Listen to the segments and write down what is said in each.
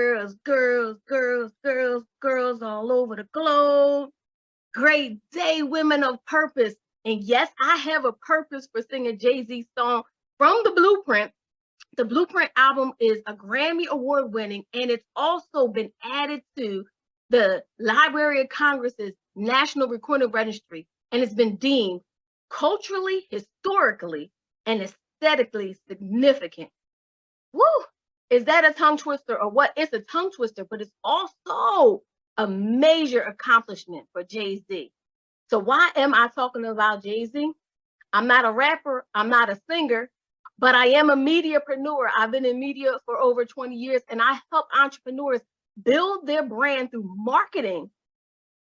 girls, girls, girls, girls, girls all over the globe. Great day, women of purpose. And yes, I have a purpose for singing Jay-Z's song from the Blueprint. The Blueprint album is a Grammy Award winning, and it's also been added to the Library of Congress's National Recording Registry, and it's been deemed culturally, historically, and aesthetically significant. Woo! Is that a tongue twister or what? It's a tongue twister, but it's also a major accomplishment for Jay-Z. So why am I talking about Jay-Z? I'm not a rapper, I'm not a singer, but I am a mediapreneur. I've been in media for over 20 years, and I help entrepreneurs build their brand through marketing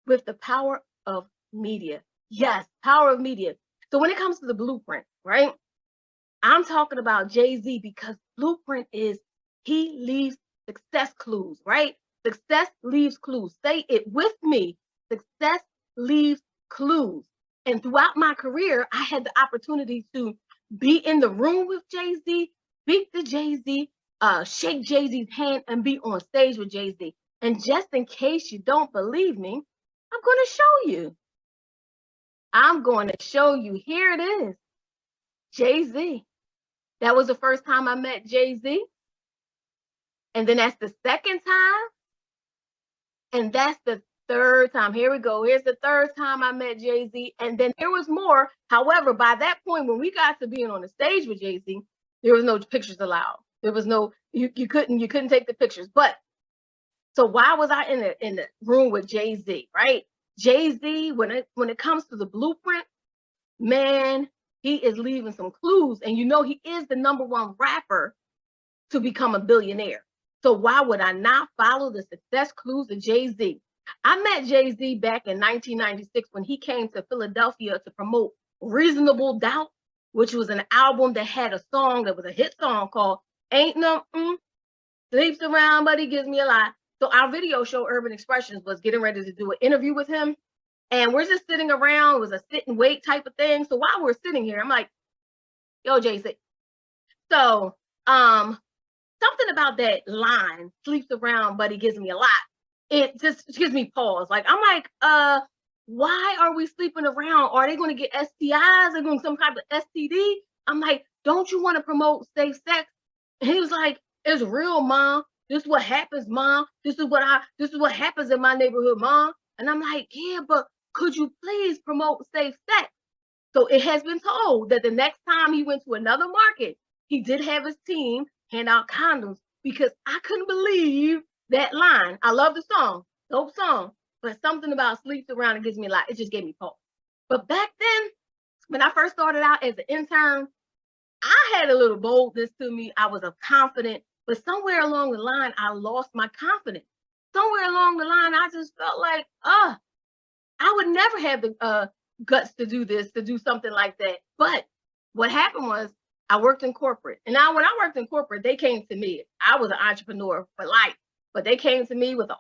with the power of media. Yes, power of media. So when it comes to the Blueprint, right? I'm talking about Jay-Z because Blueprint is he leaves success clues, right? Success leaves clues. Say it with me. Success leaves clues. And throughout my career, I had the opportunity to be in the room with Jay-Z, speak to Jay-Z, shake Jay-Z's hand, and be on stage with Jay-Z. And just in case you don't believe me, I'm going to show you. I'm going to show you. Here it is. Jay-Z. That was the first time I met Jay-Z. And then that's the second time. And that's the third time. Here we go. Here's the third time I met Jay-Z. And then there was more. However, by that point, when we got to being on the stage with Jay-Z, there was no pictures allowed. There was no, you couldn't take the pictures. But so why was I in the room with Jay-Z, right? Jay-Z, when it comes to the Blueprint, man, he is leaving some clues. And you know, he is the #1 rapper to become a billionaire. So why would I not follow the success clues of Jay-Z? I met Jay-Z back in 1996 when he came to Philadelphia to promote Reasonable Doubt, which was an album that had a song that was a hit song called Ain't No Sleeps Around, but He Gives Me a Lot. So our video show, Urban Expressions, was getting ready to do an interview with him. And we're just sitting around. It was a sit and wait type of thing. So while we're sitting here, I'm like, yo, Jay-Z. So something about that line, sleeps around, but he gives me a lot. It just gives me pause. Like, I'm like, why are we sleeping around? Are they going to get STIs? Are they going to some type of STD? I'm like, don't you want to promote safe sex? And he was like, it's real, Mom. This is what happens, Mom. This is what happens in my neighborhood, Mom. And I'm like, yeah, but could you please promote safe sex? So it has been told that the next time he went to another market, he did have his team hand out condoms because I couldn't believe that line. I love the song, dope song, but something about sleeps around and gives me a lot. It just gave me pause. But back then, when I first started out as an intern, I had a little boldness to me. I was confident, but somewhere along the line, I lost my confidence. Somewhere along the line, I just felt like, I would never have the guts to do this, to do something like that. But what happened was I worked in corporate. And now when I worked in corporate, they came to me. I was an entrepreneur for life, but they came to me with an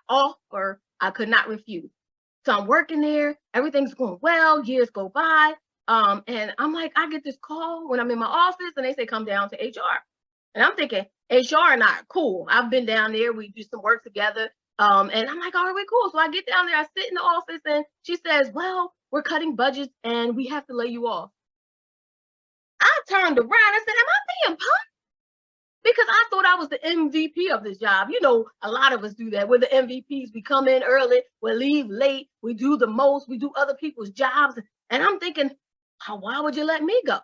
offer I could not refuse. So I'm working there. Everything's going well. Years go by. And I'm like, I get this call when I'm in my office and they say, come down to HR. And I'm thinking, HR not cool. I've been down there. We do some work together. And I'm like, all right, cool. So I get down there, I sit in the office and she says, well, we're cutting budgets and we have to lay you off. I turned around and said, am I being punked? Because I thought I was the MVP of this job. You know, a lot of us do that. We're the MVPs. We come in early, we leave late, we do the most, we do other people's jobs. And I'm thinking, why would you let me go?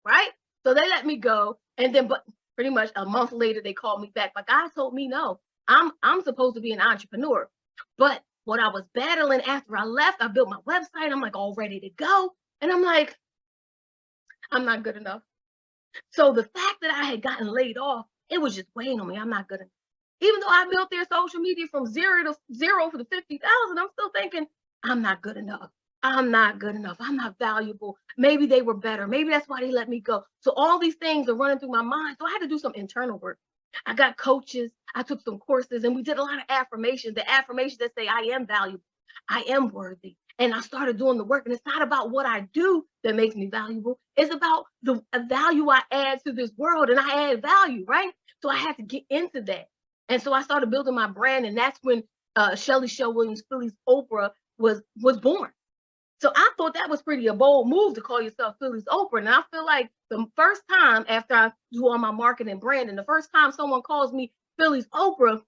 Right? So they let me go. And then, but pretty much a month later, they called me back. But God told me, no, I'm supposed to be an entrepreneur. But what I was battling after I left, I built my website. I'm like all ready to go. And I'm like, I'm not good enough. So the fact that I had gotten laid off, it was just weighing on me. I'm not good enough. Even though I built their social media from zero for the 50,000, I'm still thinking, I'm not good enough. I'm not good enough. I'm not valuable. Maybe they were better. Maybe that's why they let me go. So all these things are running through my mind. So I had to do some internal work. I got coaches. I took some courses and we did a lot of affirmations. The affirmations that say, I am valuable. I am worthy. And I started doing the work. And it's not about what I do that makes me valuable. It's about the value I add to this world. And I add value, right? So I had to get into that. And so I started building my brand, and that's when Shelly Shell Williams Philly's Oprah was born. So I thought that was pretty a bold move to call yourself Philly's Oprah. And I feel like the first time after I do all my marketing and branding, the first time someone calls me Philly's Oprah,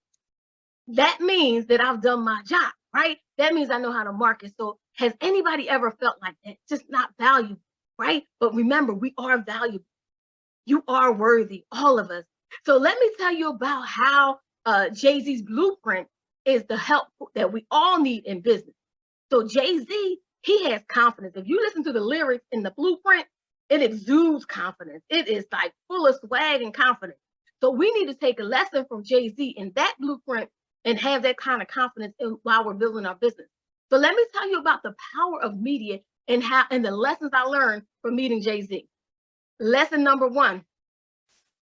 that means that I've done my job, right? That means I know how to market. So has anybody ever felt like that? Just not valuable, right? But remember, we are valuable. You are worthy, all of us. So let me tell you about how Jay-Z's blueprint is the help that we all need in business. So Jay-Z, he has confidence. If you listen to the lyrics in the blueprint, it exudes confidence. It is like full of swag and confidence. So we need to take a lesson from Jay-Z in that blueprint and have that kind of confidence while we're building our business. So let me tell you about the power of media and the lessons I learned from meeting Jay-Z. Lesson number one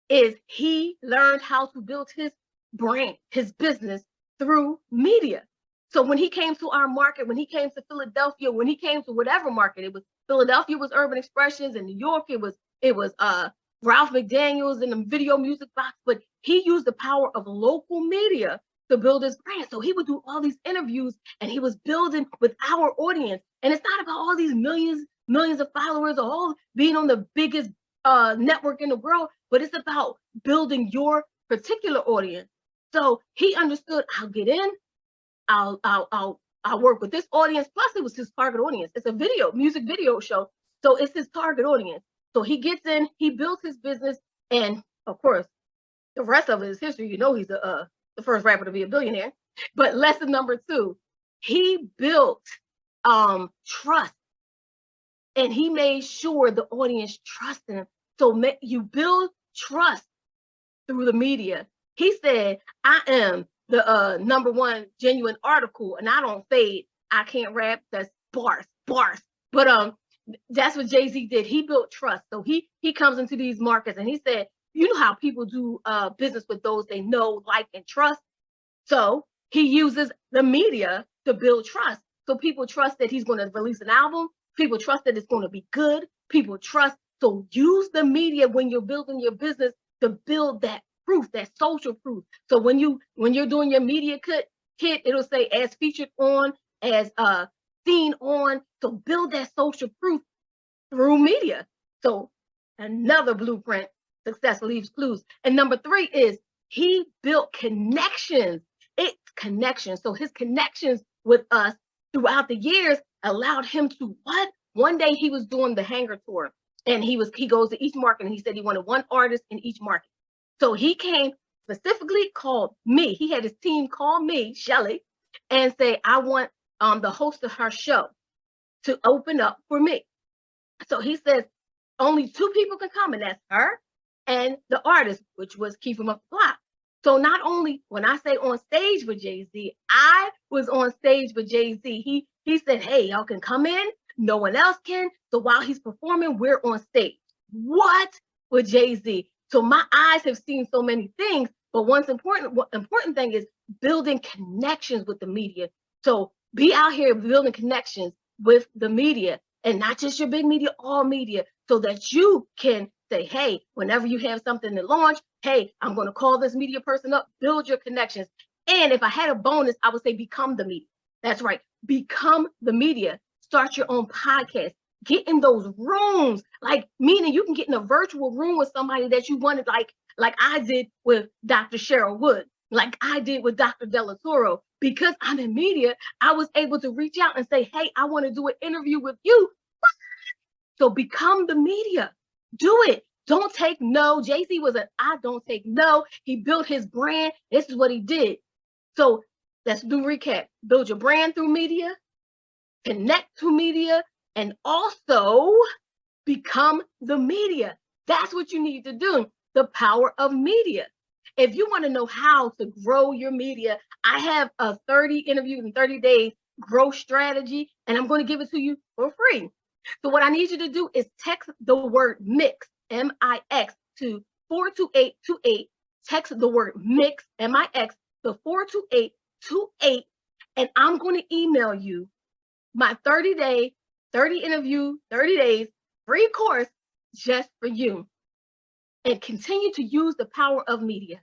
is he learned how to build his brand, his business through media. So when he came to our market, when he came to Philadelphia, when he came to whatever market, it was Philadelphia was Urban Expressions, and New York it was Ralph McDaniels and the Video Music Box, but he used the power of local media to build his brand. So he would do all these interviews and he was building with our audience. And it's not about all these millions of followers or all being on the biggest network in the world, but it's about building your particular audience. So he understood, I'll get in, I'll work with this audience. Plus it was his target audience. It's a music video show. So it's his target audience. So he gets in, he builds his business, and of course, the rest of it is history. You know, he's the first rapper to be a billionaire. But lesson number two, he built trust, and he made sure the audience trusted him. So you build trust through the media. He said, I am the number one genuine article, and I don't fade. I can't rap. That's bars. But that's what Jay-Z did. He built trust. So he comes into these markets and he said, you know how people do business with those they know, like, and trust. So he uses the media to build trust. So people trust that he's going to release an album. People trust that it's going to be good. People trust. So use the media when you're building your business to build that proof, that social proof. So when you're doing your media kit, it'll say as featured on, as seen on. So build that social proof through media. So another blueprint, success leaves clues. And number three is he built connections. It's connections. So his connections with us throughout the years allowed him to what? One day he was doing the hangar tour, and he goes to each market, and he said he wanted one artist in each market. So he came specifically, called me. He had his team call me, Shelly, and say, I want the host of her show to open up for me. So he says only two people can come, and that's her and the artist, which was Keep 'Em Up the Block. So not only when I say on stage with Jay-Z, I was on stage with Jay-Z. He said, hey, y'all can come in. No one else can. So while he's performing, we're on stage. What? With Jay-Z. So my eyes have seen so many things, but one important thing is building connections with the media. So be out here building connections with the media, and not just your big media, all media, so that you can say, hey, whenever you have something to launch, hey, I'm going to call this media person up, build your connections. And if I had a bonus, I would say become the media. That's right. Become the media. Start your own podcast. Get in those rooms, like meaning you can get in a virtual room with somebody that you wanted, like I did with Dr. Cheryl Wood, like I did with Dr. Della Toro. Because I'm in media, I was able to reach out and say, hey, I want to do an interview with you. So become the media. Do it. Don't take no. Jay-Z was I don't take no. He built his brand. This is what he did. So let's do recap. Build your brand through media, connect to media, and also become the media. That's what you need to do. The power of media. If you want to know how to grow your media, I have a 30 interviews in 30 days growth strategy, and I'm going to give it to you for free. So what I need you to do is text the word mix, M-I-X, to 42828. Text the word mix, M-I-X, to 42828, and I'm going to email you my 30-day, 30 interview, 30 days free course just for you. And continue to use the power of media.